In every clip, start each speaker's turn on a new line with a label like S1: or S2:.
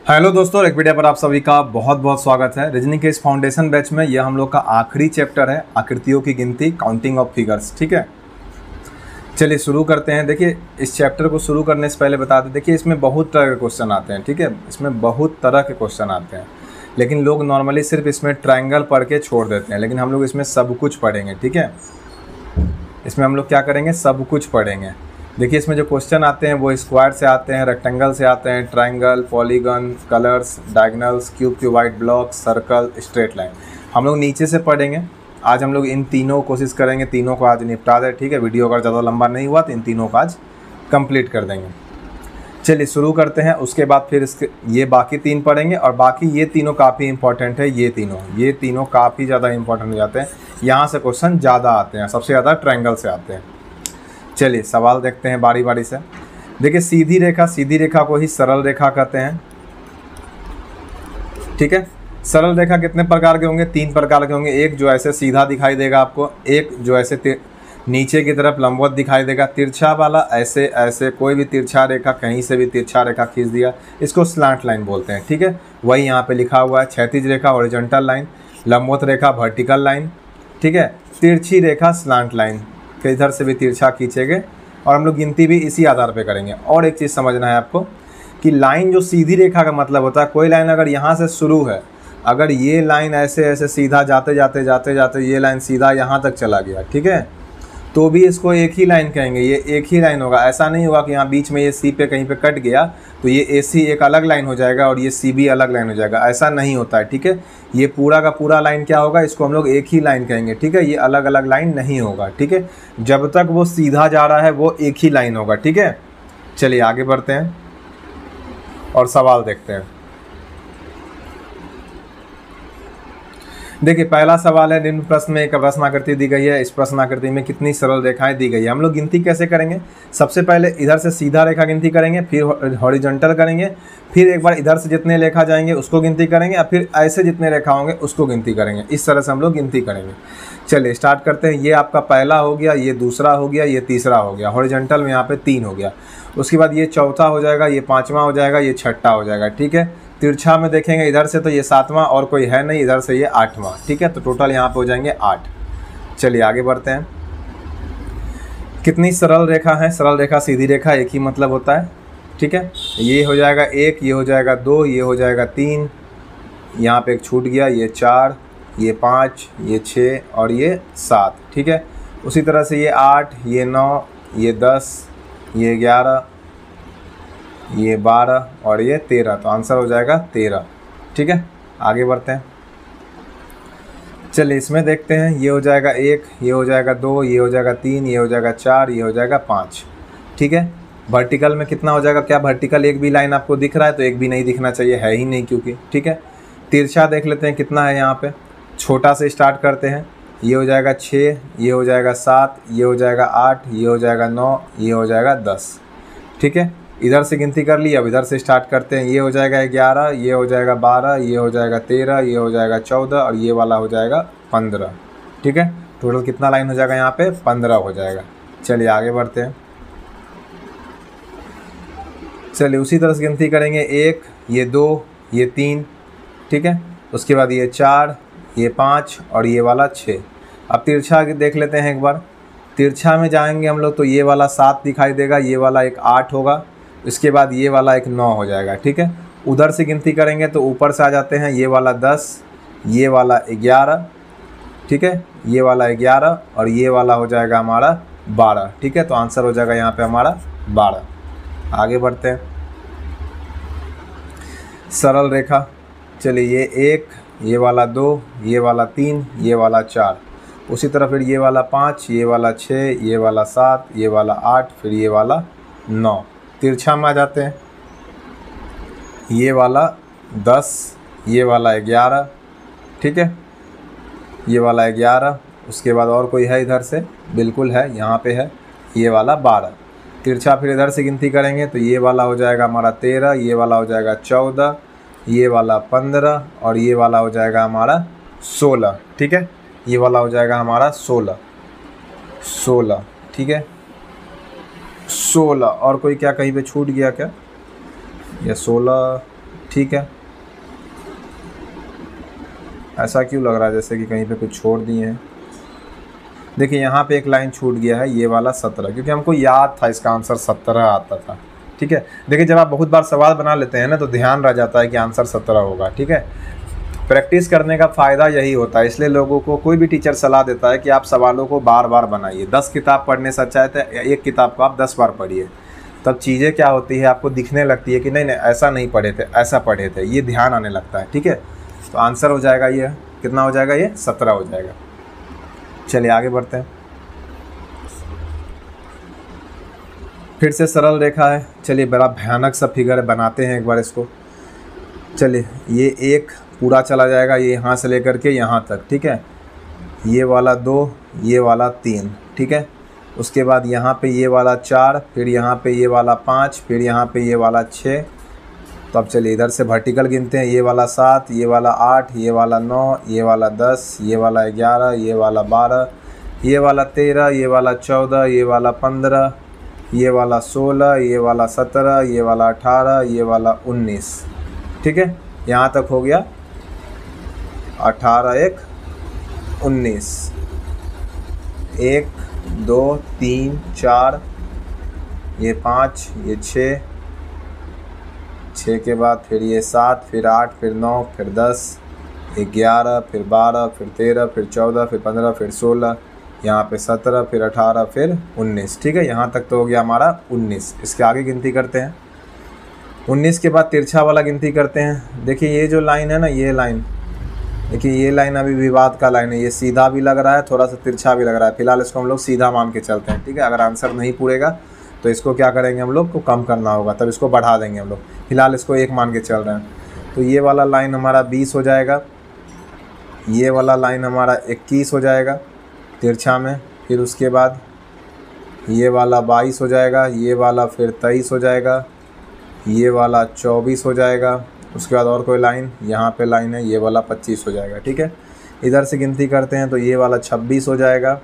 S1: Hello दोस्तों, एक video पर आप सभी का बहुत बहुत स्वागत है। रीजनिंग के इस फाउंडेशन बैच में यह हम लोग का आखिरी चैप्टर है, आकृतियों की गिनती, काउंटिंग ऑफ फिगर्स। ठीक है, चलिए शुरू करते हैं। देखिए, इस चैप्टर को शुरू करने से पहले बता दें, देखिए इसमें बहुत तरह के क्वेश्चन आते हैं। ठीक है, इसमें बहुत तरह के क्वेश्चन आते हैं, लेकिन लोग नॉर्मली सिर्फ इसमें ट्रायंगल पढ़ के छोड़ देते हैं, लेकिन हम लोग इसमें सब कुछ पढ़ेंगे। ठीक है, इसमें हम लोग क्या करेंगे, सब कुछ पढ़ेंगे। देखिए, इसमें जो क्वेश्चन आते हैं वो स्क्वायर से आते हैं, रेक्टेंगल से आते हैं, triangle, polygon, colours, diagonals, cube, cuboid, block, circle, straight line. हम लोग नीचे से पढ़ेंगे। आज हम लोग इन तीनों कोशिश करेंगे, तीनों को आज निपटा दें। ठीक है, वीडियो अगर ज़्यादा लंबा नहीं हुआ तो इन तीनों का आज कंप्लीट कर देंगे। चलिए शुरू करते हैं। उसके बाद फिर इसके ये बाकी तीन पढ़ेंगे, और बाकी ये तीनों काफ़ी इंपॉर्टेंट है। ये तीनों काफ़ी ज़्यादा इंपॉर्टेंट हो जाते हैं। यहाँ से क्वेश्चन ज़्यादा आते हैं, सबसे ज़्यादा ट्रायंगल से आते हैं। चलिए सवाल देखते हैं बारी बारी से। देखिए, सीधी रेखा को ही सरल रेखा कहते हैं। ठीक है, सरल रेखा कितने प्रकार के होंगे? 3 प्रकार के होंगे। एक जो ऐसे सीधा दिखाई देगा आपको, एक जो ऐसे नीचे की तरफ लंबवत दिखाई देगा, तिरछा वाला ऐसे ऐसे कोई भी तिरछा रेखा, कहीं से भी तिरछा रेखा खींच दिया, इसको स्लांट लाइन बोलते हैं। ठीक है, वही यहाँ पे लिखा हुआ है। क्षैतिज रेखा हॉरिजॉन्टल लाइन, लंबवत रेखा वर्टिकल लाइन। ठीक है, तिरछी रेखा स्लांट लाइन, कि इधर से भी तिरछा खींचेंगे, और हम लोग गिनती भी इसी आधार पे करेंगे। और एक चीज़ समझना है आपको कि लाइन जो सीधी रेखा का मतलब होता है, कोई लाइन अगर यहाँ से शुरू है, अगर ये लाइन ऐसे ऐसे सीधा जाते जाते जाते जाते ये लाइन सीधा यहाँ तक चला गया, ठीक है, तो भी इसको एक ही लाइन कहेंगे। ये एक ही लाइन होगा। ऐसा नहीं होगा कि यहाँ बीच में ये सी पे कहीं पे कट गया तो ये ए सी एक अलग लाइन हो जाएगा और ये सी बी अलग लाइन हो जाएगा। ऐसा नहीं होता है। ठीक है, ये पूरा का पूरा लाइन क्या होगा, इसको हम लोग एक ही लाइन कहेंगे। ठीक है, ये अलग अलग लाइन नहीं होगा। ठीक है, जब तक वो सीधा जा रहा है वो एक ही लाइन होगा। ठीक है, चलिए आगे बढ़ते हैं और सवाल देखते हैं। देखिए, पहला सवाल है, निम्न प्रश्न में एक प्रश्न आकृति दी गई है। इस प्रश्न आकृति में कितनी सरल रेखाएं दी गई है? हम लोग गिनती कैसे करेंगे? सबसे पहले इधर से सीधा रेखा गिनती करेंगे, फिर हॉरिजॉन्टल करेंगे, फिर एक बार इधर से जितने रेखा जाएंगे उसको गिनती करेंगे, और फिर ऐसे जितने रेखा होंगे उसको गिनती करेंगे। इस तरह से हम लोग गिनती करेंगे। चलिए स्टार्ट करते हैं। ये आपका पहला हो गया, ये दूसरा हो गया, ये तीसरा हो गया। हॉरिजॉन्टल में यहाँ पे 3 हो गया। उसके बाद ये चौथा हो जाएगा, ये 5वां हो जाएगा, ये 6ठा हो जाएगा। ठीक है, तिरछा में देखेंगे इधर से तो ये 7वां, और कोई है नहीं, इधर से ये 8वां। ठीक है, तो टोटल यहाँ पे हो जाएंगे 8। चलिए आगे बढ़ते हैं। कितनी सरल रेखा है? सरल रेखा सीधी रेखा एक ही मतलब होता है। ठीक है, ये हो जाएगा 1, ये हो जाएगा 2, ये हो जाएगा 3, यहाँ पे एक छूट गया, ये 4, ये 5, ये 6 और ये 7। ठीक है, उसी तरह से ये 8, ये 9, ये 10, ये 11, ये 12 और ये 13। तो आंसर हो जाएगा 13। ठीक है, आगे बढ़ते हैं। चलिए इसमें देखते हैं। ये हो जाएगा 1, ये हो जाएगा 2, ये हो जाएगा 3, ये हो जाएगा 4, ये हो जाएगा 5। ठीक है, वर्टिकल में कितना हो जाएगा? क्या वर्टिकल एक भी लाइन आपको दिख रहा है? तो एक भी नहीं दिखना चाहिए, है ही नहीं क्योंकि। ठीक है, तिरछा देख लेते हैं कितना है यहाँ पे। छोटा से स्टार्ट करते हैं। ये हो जाएगा 6, ये हो जाएगा 7, ये हो जाएगा 8, ये हो जाएगा 9, ये हो जाएगा 10। ठीक है, इधर से गिनती कर ली। अब इधर से स्टार्ट करते हैं। ये हो जाएगा 11, ये हो जाएगा 12, ये हो जाएगा 13, ये हो जाएगा 14 और ये वाला हो जाएगा 15। ठीक है, टोटल कितना लाइन हो जाएगा यहाँ पे? 15 हो जाएगा। चलिए आगे बढ़ते हैं। चलिए उसी तरह से गिनती करेंगे। 1, ये 2, ये 3। ठीक है, उसके बाद ये 4, ये 5 और ये वाला 6। अब तिरछा देख लेते हैं एक बार। तिरछा में जाएंगे हम लोग तो ये वाला 7 दिखाई देगा, ये वाला एक 8 होगा, इसके बाद ये वाला एक 9 हो जाएगा। ठीक है, उधर से गिनती करेंगे तो ऊपर से आ जाते हैं। ये वाला 10, ये वाला 11। ठीक है, ये वाला 11 और ये वाला हो जाएगा हमारा 12। ठीक है, तो आंसर हो जाएगा यहाँ पे हमारा 12। आगे बढ़ते हैं। सरल रेखा, चलिए ये 1, ये वाला 2, ये वाला 3, ये वाला 4। उसी तरह फिर ये वाला 5, ये वाला 6, ये वाला 7, ये वाला 8, फिर ये वाला 9। तिरछा में आ जाते हैं। ये वाला 10, ये वाला 11। ठीक है, ये वाला 11। उसके बाद और कोई है इधर से? बिल्कुल है, यहाँ पे है, ये वाला 12। तिरछा फिर इधर से गिनती करेंगे तो ये वाला हो जाएगा हमारा 13, ये वाला हो जाएगा 14, ये वाला 15 और ये वाला हो जाएगा हमारा 16। ठीक है, ये वाला हो जाएगा हमारा 16। ठीक है, 16। और कोई क्या कहीं पे छूट गया क्या? या 16 ठीक है। ऐसा क्यों लग रहा है जैसे कि कहीं पे कुछ छोड़ दिए हैं? देखिए यहाँ पे एक लाइन छूट गया है, ये वाला 17, क्योंकि हमको याद था इसका आंसर 17 आता था। ठीक है, देखिए जब आप बहुत बार सवाल बना लेते हैं ना तो ध्यान रह जाता है कि आंसर 17 होगा। ठीक है, प्रैक्टिस करने का फ़ायदा यही होता है, इसलिए लोगों को कोई भी टीचर सलाह देता है कि आप सवालों को बार बार बनाइए। 10 किताब पढ़ने से अच्छा है तो एक किताब को आप 10 बार पढ़िए, तब चीज़ें क्या होती है आपको दिखने लगती है कि नहीं नहीं ऐसा नहीं पढ़े थे, ऐसा पढ़े थे, ये ध्यान आने लगता है। ठीक है, तो आंसर हो जाएगा ये, कितना हो जाएगा ये 17 हो जाएगा। चलिए आगे बढ़ते हैं। फिर से सरल रेखा है, चलिए बड़ा भयानक सा फिगर है, बनाते हैं एक बार इसको। चलिए ये एक पूरा चला जाएगा, ये यहाँ से लेकर के यहाँ तक। ठीक है, ये वाला 2, ये वाला 3। ठीक है, उसके बाद यहाँ पे ये वाला 4, फिर यहाँ पे ये वाला 5, फिर यहाँ पे ये वाला 6। तो अब चलिए इधर से वर्टिकल गिनते हैं, ये वाला 7, ये वाला 8, ये वाला 9, ये वाला 10, ये वाला 11, ये वाला 12, ये वाला 13, ये वाला 14, ये वाला 15, ये वाला 16, ये वाला 17, ये वाला 18, ये वाला 19। ठीक है, यहाँ तक हो गया 18 1 19। 1 2 3 4, ये 5, ये 6 के बाद फिर ये 7, फिर 8, फिर 9, फिर 10, 11, फिर 12, फिर 13, फिर 14, फिर 15, फिर 16, यहाँ पे 17, फिर 18, फिर 19। ठीक है, यहाँ तक तो हो गया हमारा 19। इसके आगे गिनती करते हैं। 19 के बाद तिरछा वाला गिनती करते हैं। देखिए ये जो लाइन है ना, ये लाइन, देखिए ये लाइन अभी विवाद का लाइन है, ये सीधा भी लग रहा है, थोड़ा सा तिरछा भी लग रहा है। फिलहाल इसको हम लोग सीधा मान के चलते हैं। ठीक है, अगर आंसर नहीं पूरेगा तो इसको क्या करेंगे, हम लोग को कम करना होगा, तब इसको बढ़ा देंगे हम लोग। फिलहाल इसको 1 मान के चल रहे हैं। तो ये वाला लाइन हमारा 20 हो जाएगा, ये वाला लाइन हमारा 21 हो जाएगा तिरछा में, फिर उसके बाद ये वाला 22 हो जाएगा, ये वाला फिर 23 हो जाएगा, ये वाला 24 हो जाएगा। उसके बाद और कोई लाइन, यहाँ पे लाइन है, ये वाला 25 हो जाएगा। ठीक है, इधर से गिनती करते हैं तो ये वाला 26 हो जाएगा।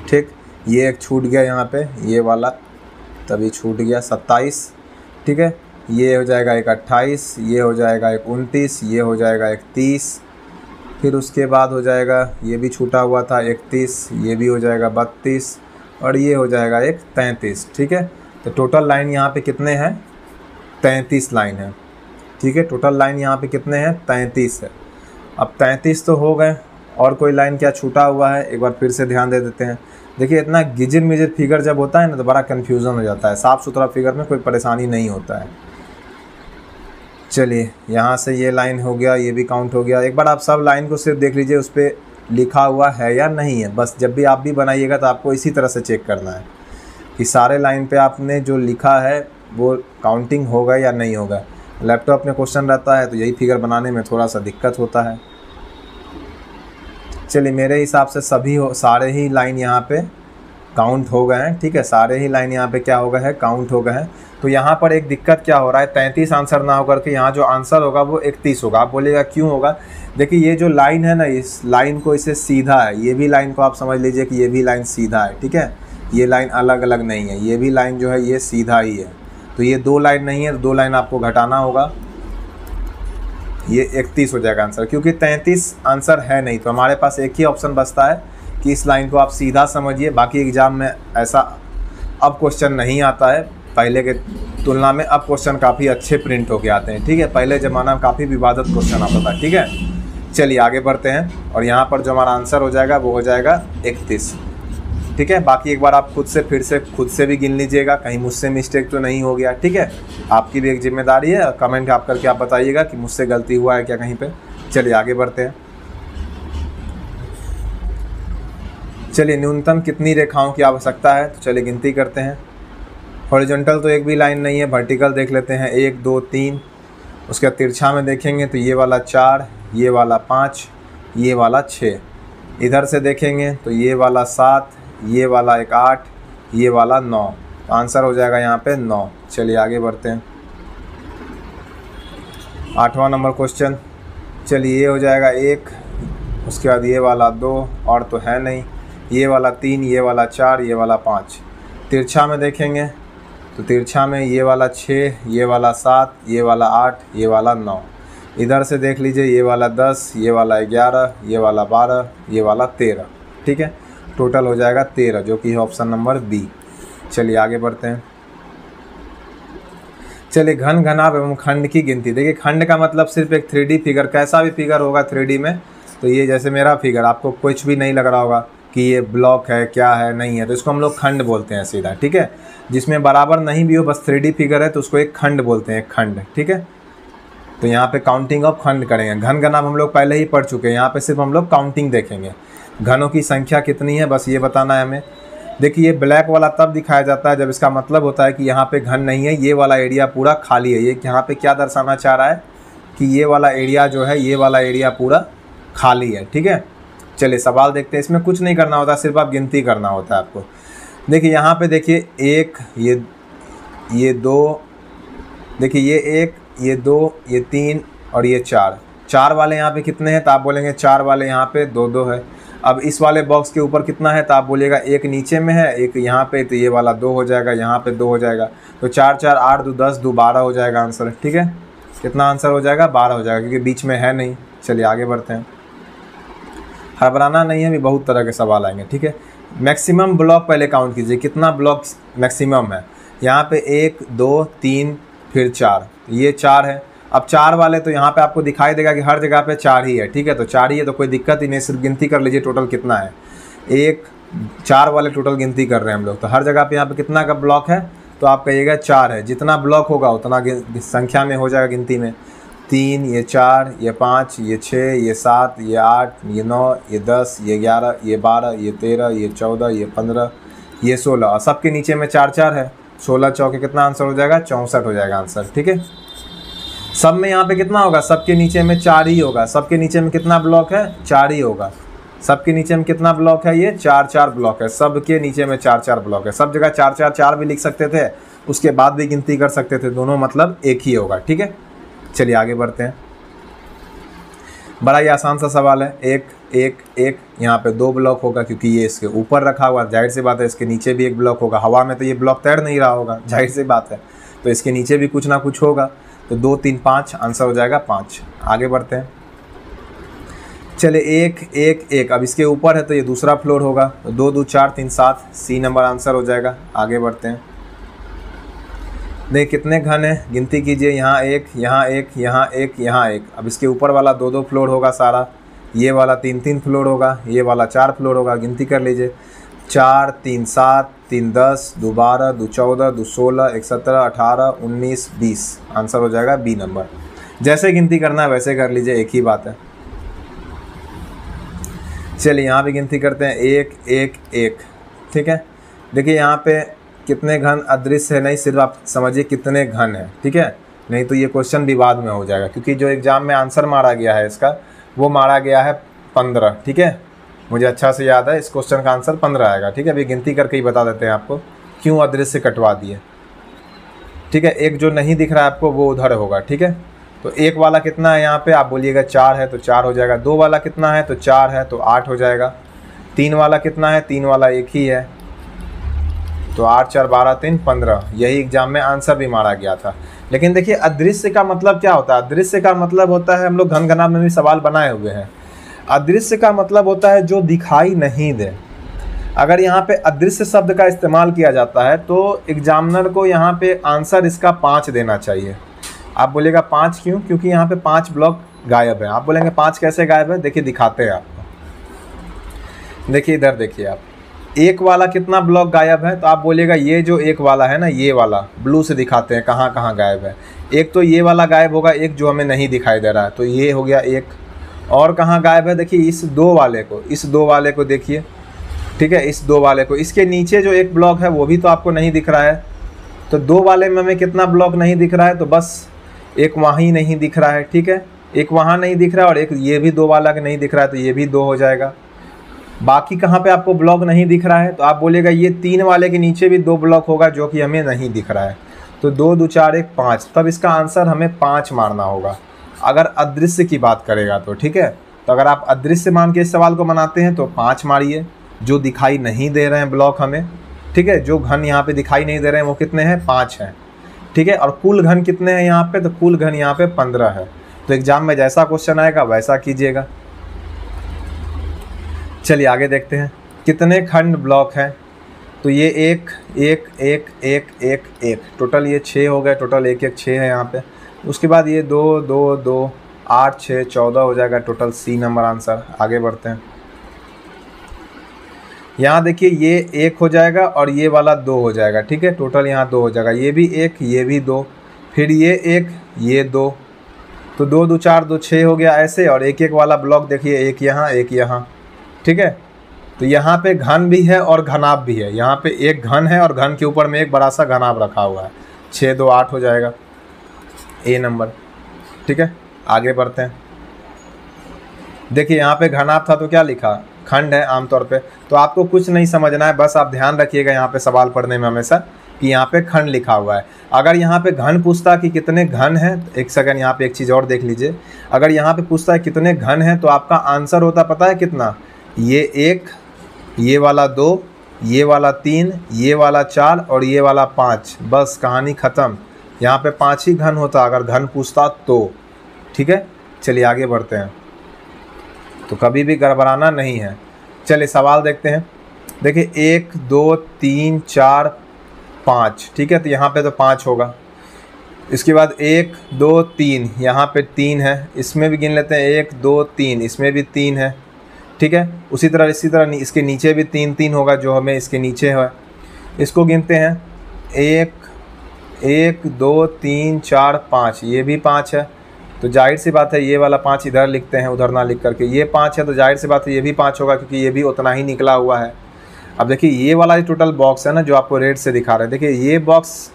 S1: ठीक, ये एक छूट गया यहाँ पे, ये वाला तभी छूट गया 27। ठीक है, ये हो जाएगा एक 28, ये हो जाएगा एक 29, ये हो जाएगा एक 30, फिर उसके बाद हो जाएगा ये भी छूटा हुआ था 31, ये भी हो जाएगा 32 और ये हो जाएगा एक 33। ठीक है, तो टोटल लाइन यहाँ पे कितने हैं, 33 लाइन है। ठीक है, टोटल लाइन यहाँ पे कितने हैं, 33 है। अब 33 तो हो गए, और कोई लाइन क्या छूटा हुआ है, एक बार फिर से ध्यान दे देते हैं। देखिए इतना गिजिर मिजिर फिगर जब होता है ना तो बड़ा कन्फ्यूज़न हो जाता है, साफ़ सुथरा फिगर में कोई परेशानी नहीं होता है। चलिए यहाँ से ये लाइन हो गया, ये भी काउंट हो गया। एक बार आप सब लाइन को सिर्फ देख लीजिए उस पर लिखा हुआ है या नहीं है, बस जब भी आप भी बनाइएगा तो आपको इसी तरह से चेक करना है कि सारे लाइन पे आपने जो लिखा है वो काउंटिंग होगा या नहीं होगा। लैपटॉप में क्वेश्चन रहता है तो यही फिगर बनाने में थोड़ा सा दिक्कत होता है। चलिए मेरे हिसाब से सारे ही लाइन यहाँ पे काउंट हो गए हैं। ठीक है, सारे ही लाइन यहाँ पे क्या हो गए हैं, काउंट हो गए हैं। तो यहाँ पर एक दिक्कत क्या हो रहा है, 33 आंसर ना होकर के यहाँ जो आंसर होगा वो 31 होगा। आप बोलिएगा क्यों होगा, देखिए ये जो लाइन है ना, इस लाइन को इसे सीधा है, ये भी लाइन को आप समझ लीजिए कि ये भी लाइन सीधा है। ठीक है, ये लाइन अलग अलग नहीं है, ये भी लाइन जो है ये सीधा ही है। तो ये 2 लाइन नहीं है, तो 2 लाइन आपको घटाना होगा, ये 31 हो जाएगा आंसर। क्योंकि 33 आंसर है नहीं तो हमारे पास एक ही ऑप्शन बचता है कि इस लाइन को आप सीधा समझिए। बाकी एग्ज़ाम में ऐसा अब क्वेश्चन नहीं आता है, पहले के तुलना में अब क्वेश्चन काफ़ी अच्छे प्रिंट होके आते हैं। ठीक है, पहले ज़माना में काफ़ी विवादित क्वेश्चन आता था। ठीक है, चलिए आगे बढ़ते हैं और यहाँ पर जो हमारा आंसर हो जाएगा वो हो जाएगा 31। ठीक है, बाकी एक बार आप खुद से भी गिन लीजिएगा, कहीं मुझसे मिस्टेक तो नहीं हो गया। ठीक है, आपकी भी एक जिम्मेदारी है, कमेंट आप करके आप बताइएगा कि मुझसे गलती हुआ है क्या कहीं पे। चलिए आगे बढ़ते हैं। चलिए न्यूनतम कितनी रेखाओं की आवश्यकता है, तो चलिए गिनती करते हैं। हॉरिजॉन्टल तो एक भी लाइन नहीं है, वर्टिकल देख लेते हैं 1 2 3। उसके बाद तिरछा में देखेंगे तो ये वाला 4, ये वाला 5, ये वाला 6। इधर से देखेंगे तो ये वाला 7, ये वाला एक 8, ये वाला 9। तो आंसर हो जाएगा यहाँ पे 9। चलिए आगे बढ़ते हैं। 8वां नंबर क्वेश्चन, चलिए ये हो जाएगा 1, उसके बाद ये वाला 2 और तो है नहीं, ये वाला 3, ये वाला 4, ये वाला 5। तिरछा में देखेंगे तो तिरछा में ये वाला 6, ये वाला 7, ये वाला 8, ये वाला 9। इधर से देख लीजिए ये वाला 10, ये वाला 11, ये वाला 12, ये वाला 13। ठीक है, टोटल हो जाएगा 13, जो कि है ऑप्शन नंबर बी। चलिए आगे बढ़ते हैं। चलिए घन, घनाभ एवं खंड की गिनती। देखिए खंड का मतलब सिर्फ एक 3D फिगर, कैसा भी फिगर होगा 3D में, तो ये जैसे मेरा फिगर आपको कुछ भी नहीं लग रहा होगा कि ये ब्लॉक है क्या है नहीं है, तो इसको हम लोग खंड बोलते हैं सीधा। ठीक है, जिसमें बराबर नहीं भी हो बस 3D फिगर है तो उसको एक खंड बोलते हैं, खंड। ठीक है, तो यहाँ पे काउंटिंग ऑफ खंड करेंगे। घन, घनाभ हम लोग पहले ही पढ़ चुके हैं, यहाँ पे सिर्फ हम लोग काउंटिंग देखेंगे। घनों की संख्या कितनी है बस ये बताना है हमें। देखिए ये ब्लैक वाला तब दिखाया जाता है जब इसका मतलब होता है कि यहाँ पे घन नहीं है, ये वाला एरिया पूरा खाली है। ये यहाँ पे क्या दर्शाना चाह रहा है कि ये वाला एरिया जो है, ये वाला एरिया पूरा खाली है। ठीक है, चलिए सवाल देखते हैं। इसमें कुछ नहीं करना होता, सिर्फ आप गिनती करना होता है आपको। देखिए यहाँ पे देखिए 1, ये 2, देखिए ये 1, ये 2, ये 3 और ये 4। 4 वाले यहाँ पे कितने हैं तो आप बोलेंगे 4 वाले यहाँ पे 2 है। अब इस वाले बॉक्स के ऊपर कितना है तो आप बोलिएगा 1 नीचे में है, 1 यहाँ पे, तो ये वाला 2 हो जाएगा, यहाँ पे 2 हो जाएगा। तो 4 4 8 2 10 2 12 हो जाएगा आंसर। ठीक है, कितना आंसर हो जाएगा 12 हो जाएगा, क्योंकि बीच में है नहीं। चलिए आगे बढ़ते हैं। हड़बड़ाना नहीं है, अभी बहुत तरह के सवाल आएंगे। ठीक है, मैक्सिमम ब्लॉक पहले काउंट कीजिए, कितना ब्लॉक मैक्सिमम है। यहाँ पे 1 2 3 फिर 4, ये 4 है। अब 4 वाले तो यहाँ पे आपको दिखाई देगा कि हर जगह पे 4 ही है। ठीक है, तो 4 ही है तो कोई दिक्कत ही नहीं, सिर्फ गिनती कर लीजिए टोटल कितना है। 1 4 वाले टोटल गिनती कर रहे हैं हम लोग, तो हर जगह पे यहाँ पे कितना का ब्लॉक है तो आप कहिएगा 4 है। जितना ब्लॉक होगा उतना संख्या में हो जाएगा गिनती में। 3, ये 4, ये 5, ये 6, ये 7, ये 8, ये 9, ये 10, ये 11, ये 12, ये 13, ये 14, ये 15, ये 16 और सबके नीचे में 4 4 है। 16 चौके कितना आंसर हो जाएगा 64 हो जाएगा आंसर। ठीक है, सब में यहाँ पे कितना होगा, सबके नीचे में 4 ही होगा। सबके नीचे में कितना ब्लॉक है 4 ही होगा। सबके नीचे में कितना ब्लॉक है, ये 4 4 ब्लॉक है। सबके नीचे में 4 4 ब्लॉक है। सब जगह 4 4 4 भी लिख सकते थे, उसके बाद भी गिनती कर सकते थे, दोनों मतलब एक ही होगा। ठीक है, चलिए आगे बढ़ते हैं। बड़ा ही आसान सा सवाल है। 1 1 1, यहाँ पे 2 ब्लॉक होगा क्योंकि ये इसके ऊपर रखा हुआ, जाहिर सी बात है इसके नीचे भी एक ब्लॉक होगा। हवा में तो ये ब्लॉक तैर नहीं रहा होगा, जाहिर सी बात है, तो इसके नीचे भी कुछ ना कुछ होगा। तो 2 3 5 आंसर हो जाएगा 5। आगे बढ़ते हैं। चलिए 1 1 1, अब इसके ऊपर है तो ये दूसरा फ्लोर होगा, तो 2 2 4 3 7, सी नंबर आंसर हो जाएगा। आगे बढ़ते हैं। देखिए कितने घन है, गिनती कीजिए। यहाँ 1, यहाँ 1, यहाँ 1, यहाँ 1। अब इसके ऊपर वाला 2 2 फ्लोर होगा सारा, ये वाला 3 3 फ्लोर होगा, ये वाला 4 फ्लोर होगा। गिनती कर लीजिए। 4 3 7 3 10 2 12 2 14 2 16 1 17 18 19 20 आंसर हो जाएगा बी नंबर। जैसे गिनती करना है वैसे कर लीजिए, एक ही बात है। चलिए यहाँ भी गिनती करते हैं। 1 1 1। ठीक है, देखिए यहाँ पे कितने घन अदृश्य है, नहीं सिर्फ आप समझिए कितने घन है। ठीक है, नहीं तो ये क्वेश्चन विवाद में हो जाएगा, क्योंकि जो एग्जाम में आंसर मारा गया है इसका वो मारा गया है 15। ठीक है, मुझे अच्छा से याद है, इस क्वेश्चन का आंसर 15 आएगा। ठीक है, अभी गिनती करके ही बता देते हैं आपको क्यों अदृश्य कटवा दिए। ठीक है, एक जो नहीं दिख रहा है आपको वो उधर होगा। ठीक है, तो 1 वाला कितना है यहाँ पे आप बोलिएगा 4 है तो 4 हो जाएगा। 2 वाला कितना है तो 4 है तो 8 हो जाएगा। 3 वाला कितना है, 3 वाला 1 ही है तो 8 4 12 3 15। यही एग्जाम में आंसर भी मारा गया था। लेकिन देखिए अदृश्य का मतलब क्या होता है, अदृश्य का मतलब होता है, हम लोग घन घनाभ में भी सवाल बनाए हुए हैं। अदृश्य का मतलब होता है जो दिखाई नहीं दे। अगर यहाँ पे अदृश्य शब्द का इस्तेमाल किया जाता है तो एग्जामिनर को यहाँ पे आंसर इसका 5 देना चाहिए। आप बोलेगा 5 क्यों, क्योंकि यहाँ पे 5 ब्लॉक गायब है। आप बोलेंगे 5 कैसे गायब है, देखिए दिखाते हैं आपको। देखिए इधर देखिए आप, 1 वाला कितना ब्लॉक गायब है तो आप बोलिएगा ये जो 1 वाला है ना, ये वाला ब्लू से दिखाते हैं कहाँ कहाँ गायब है। एक तो ये वाला गायब होगा, एक जो हमें नहीं दिखाई दे रहा है, तो ये हो गया 1। और कहाँ गायब है, देखिए इस 2 वाले को, इस 2 वाले को देखिए। ठीक है, इस 2 वाले को, इसके नीचे जो एक ब्लॉक है वो भी तो आपको नहीं दिख रहा है। तो 2 वाले में हमें कितना ब्लॉक नहीं दिख रहा है, तो बस एक वहाँ ही नहीं दिख रहा है। ठीक है, एक वहाँ नहीं दिख रहा है और एक ये भी 2 वाला नहीं दिख रहा है, तो ये भी 2 हो जाएगा। बाकी कहाँ पे आपको ब्लॉक नहीं दिख रहा है तो आप बोलिएगा ये 3 वाले के नीचे भी 2 ब्लॉक होगा जो कि हमें नहीं दिख रहा है। तो 2 2 4 1 5, तब इसका आंसर हमें 5 मारना होगा अगर अदृश्य की बात करेगा तो। ठीक है, तो अगर आप अदृश्य मान के इस सवाल को बनाते हैं तो 5 मारिए, जो दिखाई नहीं दे रहे हैं ब्लॉक हमें। ठीक है। जो घन यहाँ पे दिखाई नहीं दे रहे हैं वो कितने हैं, 5 हैं, ठीक है। और कुल घन कितने हैं यहाँ पे, तो कुल घन यहाँ पे 15 है। तो एग्जाम में जैसा क्वेश्चन आएगा वैसा कीजिएगा। चलिए आगे देखते हैं कितने खंड ब्लॉक हैं। तो ये एक एक एक एक एक एक टोटल ये 6 हो गए, टोटल एक एक 6 है यहाँ पे। उसके बाद ये 2 2 2 8 6 14 हो जाएगा, टोटल सी नंबर आंसर। आगे बढ़ते हैं। यहाँ देखिए ये 1 हो जाएगा और ये वाला 2 हो जाएगा, ठीक है। टोटल यहाँ 2 हो जाएगा, ये भी 1 ये भी 2, फिर ये 1 ये 2, तो 2 2 4 2 6 हो गया ऐसे। और एक एक वाला ब्लॉक देखिए, एक यहाँ एक यहाँ, ठीक है। तो यहाँ पे घन भी है और घनाभ भी है। यहाँ पे एक घन है और घन के ऊपर में एक बड़ा सा घनाभ रखा हुआ है। 6 2 8 हो जाएगा ए नंबर, ठीक है। आगे बढ़ते हैं। देखिए यहाँ पे घनाभ था तो क्या लिखा, खंड है आमतौर पे। तो आपको कुछ नहीं समझना है, बस आप ध्यान रखिएगा यहाँ पे सवाल पढ़ने में हमेशा कि यहाँ पे खंड लिखा हुआ है। अगर यहाँ पे घन पूछता कि कितने घन हैं, तो एक सेकंड यहाँ पे एक चीज़ और देख लीजिए। अगर यहाँ पे पूछता है कितने घन हैं तो आपका आंसर होता पता है कितना, ये 1 ये वाला 2 ये वाला 3 ये वाला 4 और ये वाला 5, बस कहानी ख़त्म। यहाँ पे 5 ही घन होता अगर घन पूछता तो, ठीक है। चलिए आगे बढ़ते हैं, तो कभी भी गड़बड़ाना नहीं है। चलिए सवाल देखते हैं। देखिए 1 2 3 4 5, ठीक है। तो यहाँ पे तो 5 होगा। इसके बाद 1 2 3 यहाँ पे 3 है, इसमें भी गिन लेते हैं 1 2 3, इसमें भी 3 है, ठीक है। इसी तरह इसके नीचे भी 3 3 होगा जो हमें इसके नीचे है। इसको गिनते हैं 1 1 2 3 4 5, ये भी 5 है। तो जाहिर सी बात है ये वाला 5 इधर लिखते हैं, उधर ना लिख करके। ये 5 है तो जाहिर सी बात है ये भी 5 होगा क्योंकि ये भी उतना ही निकला हुआ है। अब देखिए ये वाला जो टोटल बॉक्स है ना जो आपको रेड से दिखा रहे हैं, देखिए ये बॉक्स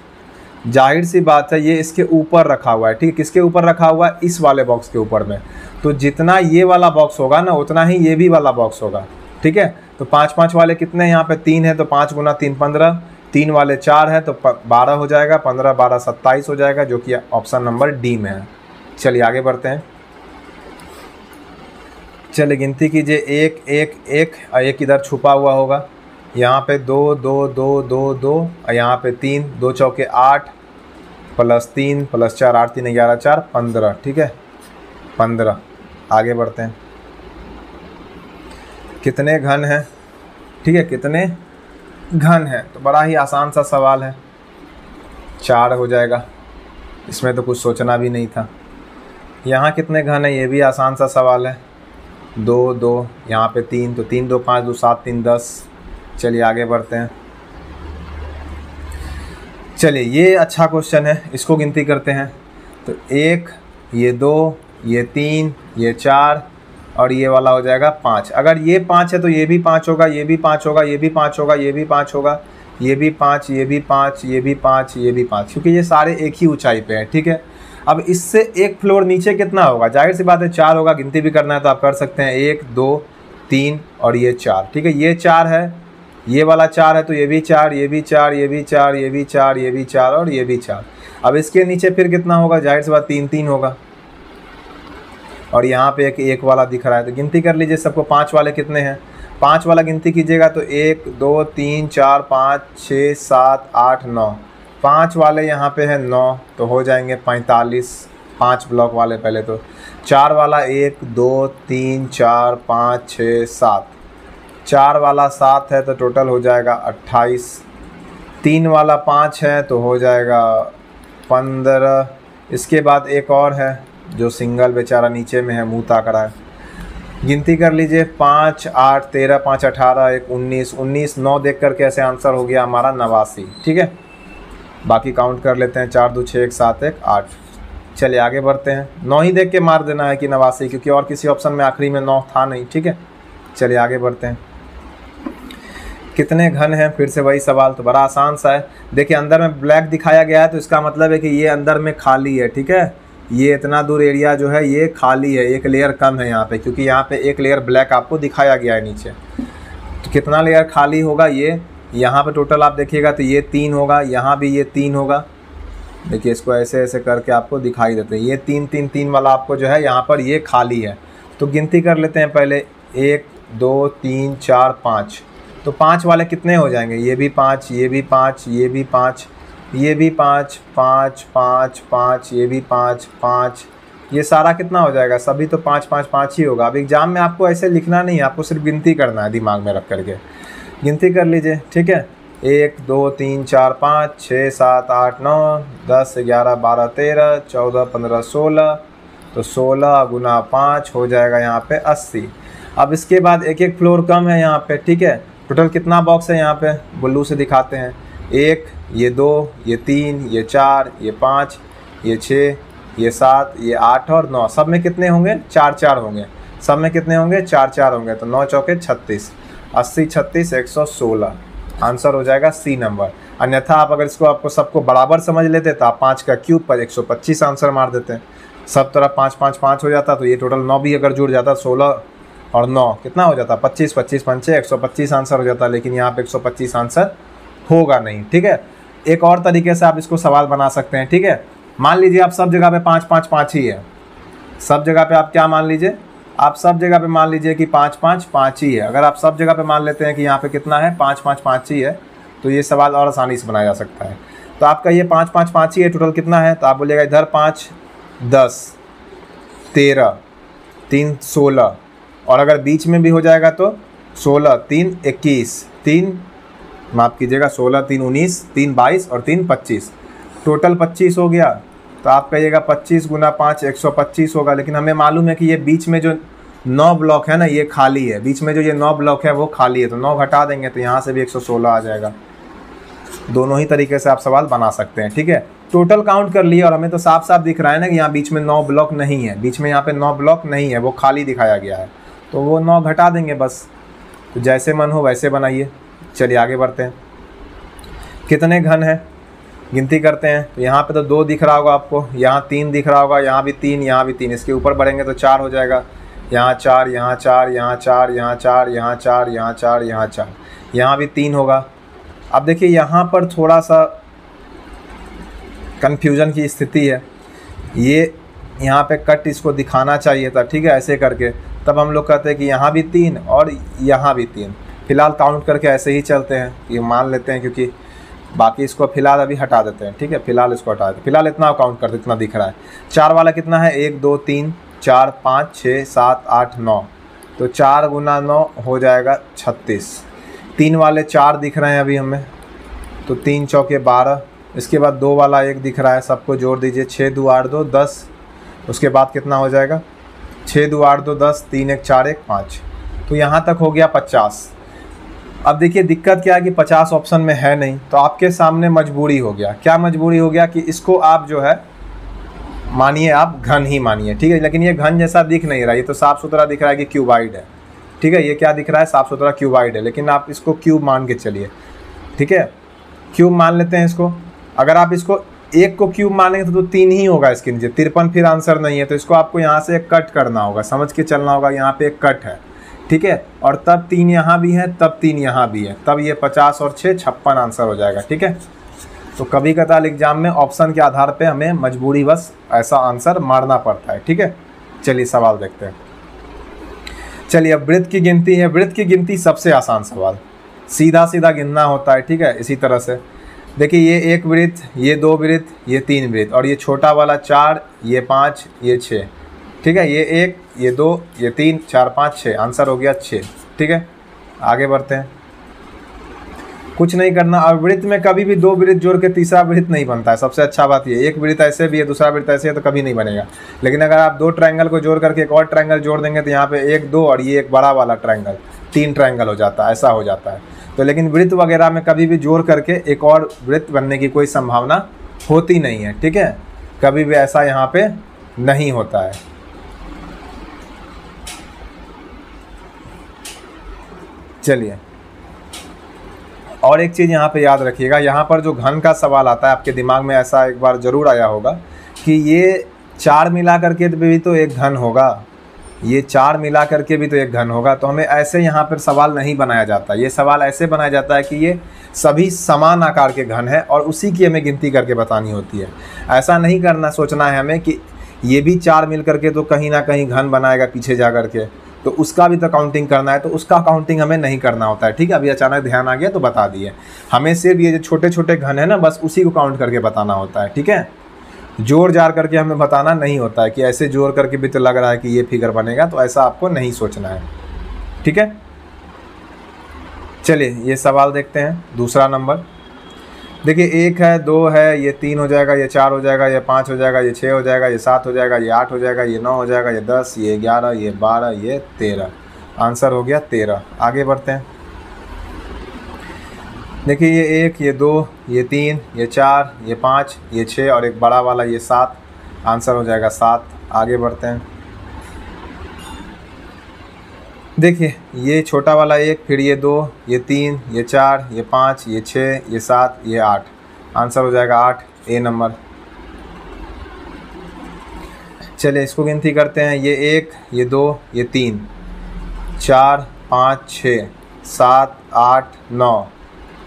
S1: जाहिर सी बात है ये इसके ऊपर रखा हुआ है, ठीक है। किसके ऊपर रखा हुआ है, इस वाले बॉक्स के ऊपर में। तो जितना ये वाला बॉक्स होगा ना उतना ही ये भी वाला बॉक्स होगा, ठीक है। तो 5 5 वाले कितने यहाँ पे 3 है, तो 5 गुना 3 15, 3 वाले 4 है तो 12 हो जाएगा, 15 12 27 हो जाएगा, जो कि ऑप्शन नंबर डी में है। चलिए आगे बढ़ते हैं। चलिए गिनती कीजिए 1 1 1 और एक इधर छुपा हुआ होगा। यहाँ पे 2 2 2 2 2 और यहाँ पे 3, 2 चौके 8 प्लस 3 प्लस 4 8 3 11 4 15, ठीक है 15। आगे बढ़ते हैं। कितने घन हैं, ठीक है, कितने घन हैं, तो बड़ा ही आसान सा सवाल है, 4 हो जाएगा। इसमें तो कुछ सोचना भी नहीं था। यहाँ कितने घन है, ये भी आसान सा सवाल है, 2 2 यहाँ पे 3, तो 3 2 5 2 7 3 10। चलिए आगे बढ़ते हैं। चलिए ये अच्छा क्वेश्चन है, इसको गिनती करते हैं। तो 1 ये 2 ये 3 ये 4 और ये वाला हो जाएगा 5। अगर ये 5 है तो ये भी 5 होगा, ये भी 5 होगा, ये भी 5 होगा, ये भी 5 होगा, ये भी 5 ये भी 5 ये भी 5 ये भी 5, क्योंकि ये सारे एक ही ऊंचाई पे हैं, ठीक है। अब इससे एक फ्लोर नीचे कितना होगा, जाहिर सी बात है 4 होगा। गिनती भी करना है तो आप कर सकते हैं, 1 2 3 और ये 4, ठीक है। ये 4 है, ये वाला 4 है तो ये भी 4 ये भी 4 ये भी 4 ये भी 4 ये भी 4 और ये भी 4। अब इसके नीचे फिर कितना होगा, जाहिर सी बात 3 3 होगा। और यहाँ पे एक वाला दिख रहा है, तो गिनती कर लीजिए सबको। 5 वाले कितने हैं, 5 वाला गिनती कीजिएगा तो 1 2 3 4 5 6 7 8 9, 5 वाले यहाँ पे है 9, तो हो जाएंगे 45। 5 ब्लॉक वाले पहले तो। 4 वाला 1 2 3 4 5 6 7, 4 वाला 7 है तो टोटल हो जाएगा 28। 3 वाला 5 है तो हो जाएगा 15। इसके बाद एक और है जो सिंगल बेचारा नीचे में है, मुँह ताक रहा है। गिनती कर लीजिए, 5 8 13 5 18 1 19 19 9 देख कर कैसे आंसर हो गया हमारा 89, ठीक है। बाकी काउंट कर लेते हैं, 4 2 6 1 7 1 8। चलिए आगे बढ़ते हैं। 9 ही देख के मार देना है कि 89, क्योंकि और किसी ऑप्शन में आखिरी में 9 था नहीं, ठीक है। चलिए आगे बढ़ते हैं। कितने घन हैं, फिर से वही सवाल, तो बड़ा आसान सा है। देखिए अंदर में ब्लैक दिखाया गया है तो इसका मतलब है कि ये अंदर में खाली है, ठीक है। ये इतना दूर एरिया जो है ये खाली है, एक लेयर कम है यहाँ पे, क्योंकि यहाँ पे एक लेयर ब्लैक आपको दिखाया गया है नीचे। तो कितना लेयर खाली होगा, ये यहाँ पे टोटल आप देखिएगा तो ये 3 होगा, यहाँ भी ये 3 होगा। देखिए इसको ऐसे ऐसे करके आपको दिखाई देते हैं, ये 3 3 3 वाला आपको जो है यहाँ पर ये खाली है। तो गिनती कर लेते हैं पहले, 1 2 3 4 5, तो 5 वाले कितने हो जाएंगे, ये भी 5, ये भी 5, ये भी 5, ये भी 5, 5 5 5, ये भी 5 5, ये सारा कितना हो जाएगा, सभी तो 5 5 5 ही होगा। अब एग्जाम में आपको ऐसे लिखना नहीं है, आपको सिर्फ गिनती करना है, दिमाग में रख करके गिनती कर लीजिए, ठीक है। 1 2 3 4 5 6 7 8 9 10 11 12 13 14 15 16, तो 16 गुना 5 हो जाएगा यहाँ पे 80। अब इसके बाद एक एक फ्लोर कम है यहाँ पे, ठीक है। टोटल कितना बॉक्स है यहाँ पे, ब्लू से दिखाते हैं, 1, ये 2, ये 3, ये 4, ये 5, ये 6, ये 7, ये 8 और 9, सब में कितने होंगे, 4 4 होंगे, सब में कितने होंगे, 4 4 होंगे, तो 9 चौके 36, 80 36 116, आंसर हो जाएगा सी नंबर। अन्यथा आप अगर इसको आपको सबको बराबर समझ लेते तो आप 5 का क्यूब पर 125 आंसर मार देते हैं, सब तरफ 5 5 5 हो जाता, तो ये टोटल 9 भी अगर जुड़ जाता, 16 और 9 कितना हो जाता, 25 25 5 125 आंसर हो जाता, लेकिन यहाँ पे 125 आंसर होगा नहीं, ठीक है। एक और तरीके से आप इसको सवाल बना सकते हैं, ठीक है। मान लीजिए आप सब जगह पे 5 5 5 ही है, सब जगह पे आप क्या मान लीजिए, आप सब जगह पे मान लीजिए कि 5 5 5 ही है। अगर आप सब जगह पे मान लेते हैं कि यहाँ पे कितना है, 5 5 5 ही है, तो ये सवाल और आसानी से बनाया जा सकता है। तो आपका ये 5 5 5 ही है, टोटल कितना है, तो आप बोलिएगा इधर 5 10 13 3 16, और अगर बीच में भी हो जाएगा तो 16 3 21, 3 माफ़ कीजिएगा 16 3 19, 3 22 और 3 25, टोटल 25 हो गया। तो आप कहिएगा 25 गुना 5 125 होगा, लेकिन हमें मालूम है कि ये बीच में जो 9 ब्लॉक है ना, ये खाली है, बीच में जो ये 9 ब्लॉक है वो खाली है, तो 9 घटा देंगे तो यहाँ से भी 116 आ जाएगा। दोनों ही तरीके से आप सवाल बना सकते हैं, ठीक है। टोटल काउंट कर लिया और हमें तो साफ साफ दिख रहा है ना कि यहाँ बीच में 9 ब्लॉक नहीं है, बीच में यहाँ पे 9 ब्लॉक नहीं है, वो खाली दिखाया गया है, तो वो 9 घटा देंगे बस। तो जैसे मन हो वैसे बनाइए। चलिए आगे बढ़ते हैं। कितने घन है गिनती करते हैं। तो यहाँ पे तो 2 दिख रहा होगा आपको, यहाँ 3 दिख रहा होगा, यहाँ भी 3, यहाँ भी 3, इसके ऊपर बढ़ेंगे तो 4 हो जाएगा, यहाँ 4, यहाँ 4, यहाँ 4, यहाँ 4, यहाँ 4, यहाँ 4, यहाँ 4, यहाँ भी 3 होगा। अब देखिए यहाँ पर थोड़ा सा कन्फ्यूज़न की स्थिति है, ये यहाँ पे कट इसको दिखाना चाहिए था, ठीक है, ऐसे करके, तब हम लोग कहते हैं कि यहाँ भी 3 और यहाँ भी 3। फिलहाल काउंट करके ऐसे ही चलते हैं, ये मान लेते हैं, क्योंकि बाकी इसको फिलहाल अभी हटा देते हैं, ठीक है, फिलहाल इसको हटा देते हैं। फिलहाल इतना काउंट करते, इतना दिख रहा है। 4 वाला कितना है, 1 2 3 4 5 6 7 8 9, तो 4 गुना 9 हो जाएगा 36। 3 वाले 4 दिख रहे हैं अभी हमें, तो 3 चौके 12, इसके बाद 2 वाला 1 दिख रहा है, सबको जोड़ दीजिए, 6 2 8 2 10, उसके बाद कितना हो जाएगा, 6 2 8 2 10, 3 1 4 1 5, तो यहाँ तक हो गया 50। अब देखिए दिक्कत क्या है कि 50 ऑप्शन में है नहीं, तो आपके सामने मजबूरी हो गया, क्या मजबूरी हो गया कि इसको आप जो है मानिए, आप घन ही मानिए, ठीक है, लेकिन ये घन जैसा दिख नहीं रहा, ये तो साफ़ सुथरा दिख रहा है कि क्यूबाइड है, ठीक है, ये क्या दिख रहा है, साफ़ सुथरा क्यूबाइड है, लेकिन आप इसको क्यूब मान के चलिए, ठीक है, क्यूब मान लेते हैं इसको। अगर आप इसको 1 को क्यूब मानेंगे तो 3 ही होगा इसके नीचे, 53 फिर आंसर नहीं है, तो इसको आपको यहाँ से एक कट करना होगा, समझ के चलना होगा, यहाँ पे एक कट है, ठीक है, और तब 3 यहाँ भी है, तब 3 यहाँ भी है, तब ये 50 और 6 56 आंसर हो जाएगा, ठीक है। तो कभी कदार एग्जाम में ऑप्शन के आधार पे हमें मजबूरी बस ऐसा आंसर मारना पड़ता है, ठीक है। चलिए सवाल देखते हैं। चलिए अब वृत्त की गिनती है। वृत्त की गिनती सबसे आसान सवाल, सीधा सीधा गिनना होता है, ठीक है। इसी तरह से देखिए, ये 1 वृत्त, ये 2 वृत्त, ये 3 वृत्त, और ये छोटा वाला 4, ये 5, ये 6, ठीक है, ये 1, ये 2, ये 3 4 5 6, आंसर हो गया 6, ठीक है। आगे बढ़ते हैं, कुछ नहीं करना। और वृत्त में कभी भी 2 वृत्त जोड़ के तीसरा वृत्त नहीं बनता है, सबसे अच्छा बात ये, 1 वृत्त ऐसे भी है, दूसरा वृत्त ऐसे है, तो कभी नहीं बनेगा। लेकिन अगर आप 2 ट्रायंगल को जोड़ करके एक और ट्रायंगल जोड़ देंगे तो यहाँ पे 1 2 और ये एक बड़ा वाला ट्रायंगल, 3 ट्रायंगल हो जाता है, ऐसा हो जाता है। तो लेकिन वृत्त वगैरह में कभी भी जोड़ करके एक और वृत्त बनने की कोई संभावना होती नहीं है, ठीक है, कभी भी ऐसा यहाँ पे नहीं होता है। चलिए और एक चीज़ यहाँ पे याद रखिएगा, यहाँ पर जो घन का सवाल आता है, आपके दिमाग में ऐसा एक बार ज़रूर आया होगा कि ये 4 मिला करके भी तो एक घन होगा, ये 4 मिला करके भी तो एक घन होगा। तो हमें ऐसे यहाँ पर सवाल नहीं बनाया जाता, ये सवाल ऐसे बनाया जाता है कि ये सभी समान आकार के घन है और उसी की हमें गिनती करके बतानी होती है। ऐसा नहीं करना, सोचना है हमें कि ये भी 4 मिल करके तो कहीं ना कहीं घन बनाएगा पीछे जा करके, तो उसका भी तो काउंटिंग करना है, तो उसका काउंटिंग हमें नहीं करना होता है। ठीक है, अभी अचानक ध्यान आ गया तो बता दिए। हमें सिर्फ ये जो छोटे छोटे घन है ना, बस उसी को काउंट करके बताना होता है। ठीक है, जोड़ जार करके हमें बताना नहीं होता है कि ऐसे जोड़ करके भी तो लग रहा है कि ये फिगर बनेगा, तो ऐसा आपको नहीं सोचना है। ठीक है, चलिए ये सवाल देखते हैं। दूसरा नंबर देखिए, 1 है, 2 है, ये 3 हो जाएगा, ये 4 हो जाएगा, ये 5 हो जाएगा, ये 6 हो जाएगा, ये 7 हो जाएगा, ये 8 हो जाएगा, ये 9 हो जाएगा, ये 10, ये 11, ये 12, ये 13। आंसर हो गया 13। आगे बढ़ते हैं। देखिए ये 1, ये 2, ये 3, ये 4, ये 5, ये 6 और एक बड़ा वाला ये 7। आंसर हो जाएगा 7। आगे बढ़ते हैं। देखिए ये छोटा वाला 1, फिर ये 2, ये 3, ये 4, ये 5, ये 6, ये 7, ये 8। आंसर हो जाएगा 8, ए नंबर। चलिए इसको गिनती करते हैं। ये 1, ये 2, ये 3, 4, 5, 6, 7, 8, 9,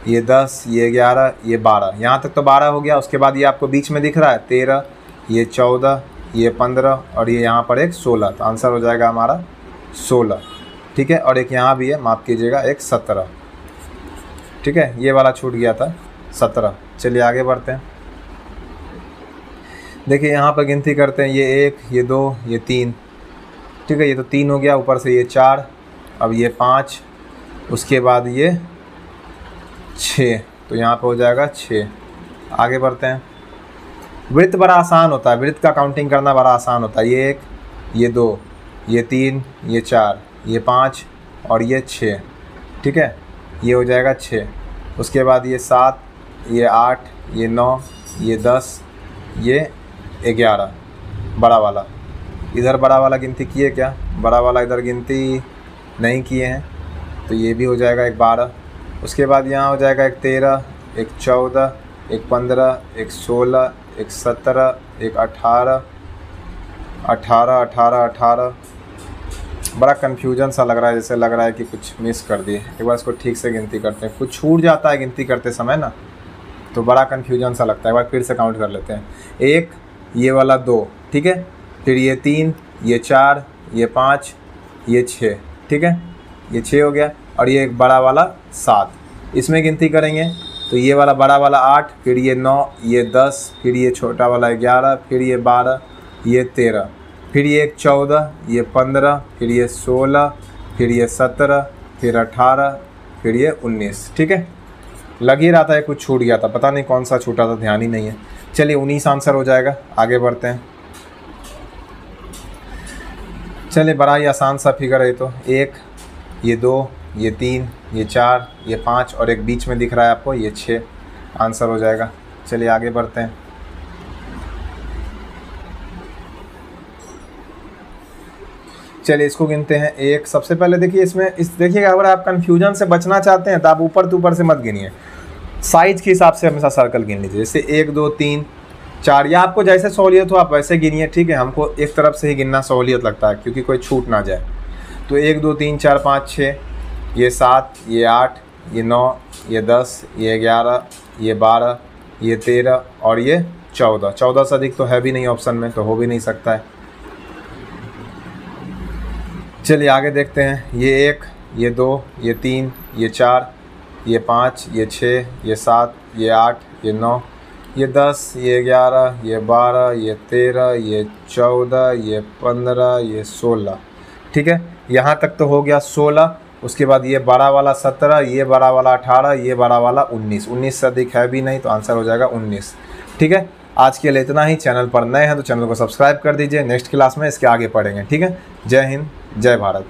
S1: ये 10, ये 11, ये 12। यहाँ तक तो 12 हो गया। उसके बाद ये आपको बीच में दिख रहा है 13, ये 14, ये 15 और ये यहाँ पर एक 16। तो आंसर हो जाएगा हमारा 16। ठीक है, और एक यहाँ भी है, माफ़ कीजिएगा, एक 17। ठीक है, ये वाला छूट गया था 17। चलिए आगे बढ़ते हैं। देखिए यहाँ पर गिनती करते हैं। ये 1, ये 2, ये 3। ठीक है, ये तो 3 हो गया, ऊपर से ये 4, अब ये 5, उसके बाद ये 6, तो यहाँ पर हो जाएगा 6। आगे बढ़ते हैं। वृत्त बड़ा आसान होता है, वृत्त का काउंटिंग करना बड़ा आसान होता है। ये 1, ये 2, ये 3, ये 4, ये 5 और ये 6। ठीक है, ये हो जाएगा 6। उसके बाद ये 7, ये 8, ये 9, ये 10, ये 11। बड़ा वाला इधर, बड़ा वाला गिनती किए क्या? बड़ा वाला इधर गिनती नहीं किए हैं, तो ये भी हो जाएगा एक 12। उसके बाद यहाँ हो जाएगा एक 13, एक 14, एक 15, एक 16, एक 17, एक 18, 18, 18, 18। बड़ा कन्फ्यूजन सा लग रहा है, जैसे लग रहा है कि कुछ मिस कर दिए। एक बार इसको ठीक से गिनती करते हैं। कुछ छूट जाता है गिनती करते समय ना, तो बड़ा कन्फ्यूजन सा लगता है। एक बार फिर से काउंट कर लेते हैं। 1, ये वाला 2, ठीक है, फिर ये 3, ये 4, ये 5, ये 6। ठीक है, ये 6 हो गया, और ये एक बड़ा वाला 7। इसमें गिनती करेंगे तो ये वाला बड़ा वाला 8, फिर ये 9, ये 10, फिर ये छोटा वाला 11, फिर ये 12, ये 13, फिर ये एक 14, ये 15, फिर ये 16, फिर ये 17, फिर 18, फिर ये 19। ठीक है, लग ही रहा था कुछ छूट गया था, पता नहीं कौन सा छूटा था, ध्यान ही नहीं है। चलिए 19 आंसर हो जाएगा। आगे बढ़ते हैं। चलिए बड़ा ही आसान सा फिगर है। तो 1, ये 2, ये 3, ये 4, ये 5 और एक बीच में दिख रहा है आपको, ये 6। आंसर हो जाएगा। चलिए आगे बढ़ते हैं। चलिए इसको गिनते हैं। एक, सबसे पहले देखिए इसमें देखिएगा, अगर आप कन्फ्यूजन से बचना चाहते हैं तो आप ऊपर से मत गिनिए, साइज के हिसाब से हमेशा सर्कल गिन लीजिए। जैसे 1, 2, 3, 4, या आपको जैसे सहूलियत हो आप वैसे गिनिए। ठीक है, हमको एक तरफ से ही गिनना सहूलियत लगता है क्योंकि कोई छूट ना जाए। तो 1, 2, 3, 4, 5, 6, ये 7, ये 8, ये 9, ये 10, ये 11, ये 12, ये 13 और ये 14। 14 से अधिक तो है भी नहीं ऑप्शन में, तो हो भी नहीं सकता है। चलिए आगे देखते हैं। ये 1, ये 2, ये 3, ये 4, ये 5, ये 6, ये 7, ये 8, ये 9, ये 10, ये 11, ये 12, ये 13, ये 14, ये 15, ये 16। ठीक है, यहाँ तक तो हो गया 16। उसके बाद ये बड़ा वाला 17, ये बड़ा वाला 18, ये बड़ा वाला 19। 19 से अधिक है भी नहीं, तो आंसर हो जाएगा 19। ठीक है, आज के लिए इतना ही। चैनल पर नए हैं तो चैनल को सब्सक्राइब कर दीजिए। नेक्स्ट क्लास में इसके आगे पढ़ेंगे। ठीक है, जय हिंद, जय भारत।